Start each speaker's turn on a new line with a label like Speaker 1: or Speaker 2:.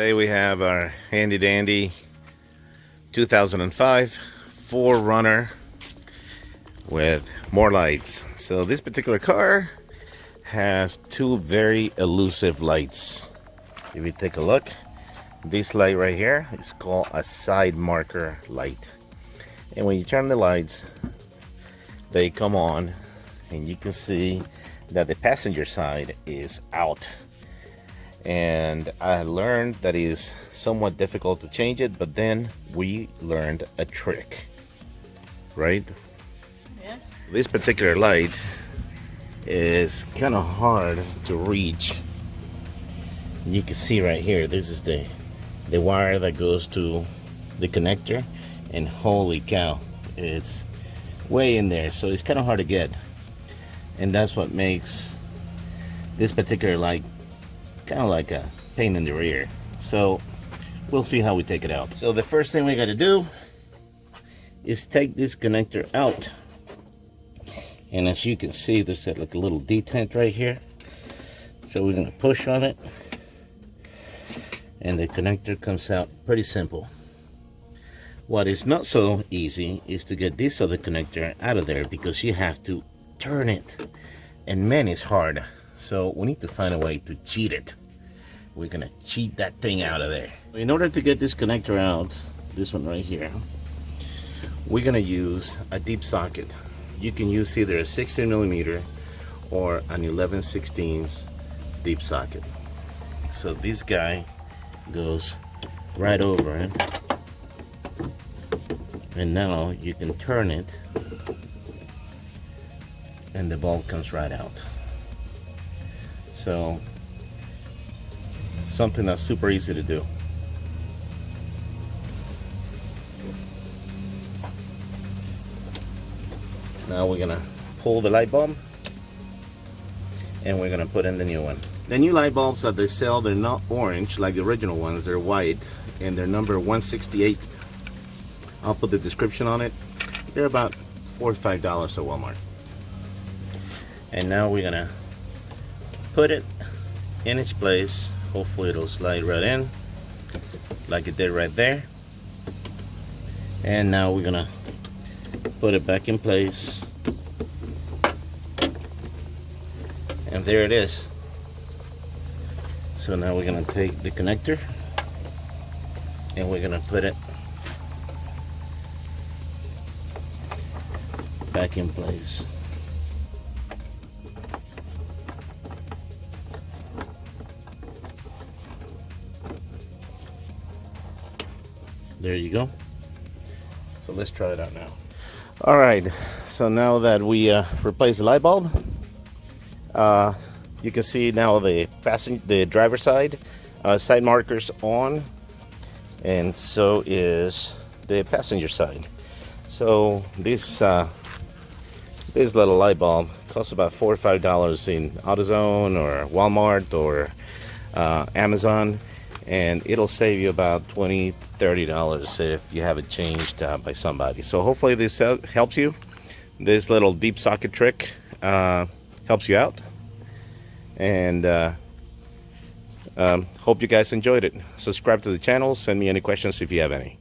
Speaker 1: Today we have our handy dandy 2005 4Runner with more lights. So this particular car has two very elusive lights. If you take a look, this light right here is called a side marker light. And when you turn the lights, they come on and you can see that the passenger side is out. And I learned that it is somewhat difficult to change it, but then we learned a trick, right?
Speaker 2: Yes.
Speaker 1: This particular light is kind of hard to reach. You can see right here, this is the wire that goes to the connector, and holy cow, it's way in there, so it's kind of hard to get. And that's what makes this particular light kind of like a pain in the rear. So we'll see how we take it out. So the first thing we got to do is take this connector out, and as you can see, there's like a little detent right here. So we're going to push on it and the connector comes out. Pretty simple. What is not so easy is to get this other connector out of there, because you have to turn it, and man, it's hard. So we need to find a way to cheat it. We're gonna cheat that thing out of there. In order to get this connector out, this one right here, we're gonna use a deep socket. You can use either a 16mm or an 11/16 deep socket. So this guy goes right over it, and now you can turn it and the bulb comes right out. So something that's super easy to do. Now we're gonna pull the light bulb and we're gonna put in the new one. The new light bulbs that they sell, they're not orange like the original ones, they're white, and they're number 168. I'll put the description on it. They're about $4 or $5 at Walmart. And now we're gonna put it in its place. Hopefully it'll slide right in like it did right there. And now we're gonna put it back in place, and there it is. So now we're gonna take the connector and we're gonna put it back in place. There you go. So let's try it out now. All right, so now that we replaced the light bulb, you can see now the driver side side markers on, and so is the passenger side. So this little light bulb costs about $4 or $5 in AutoZone or Walmart or Amazon, and it'll save you about $20, $30 if you have it changed by somebody. So hopefully this helps you. This little deep socket trick helps you out, and hope you guys enjoyed it. Subscribe to the channel, send me any questions if you have any.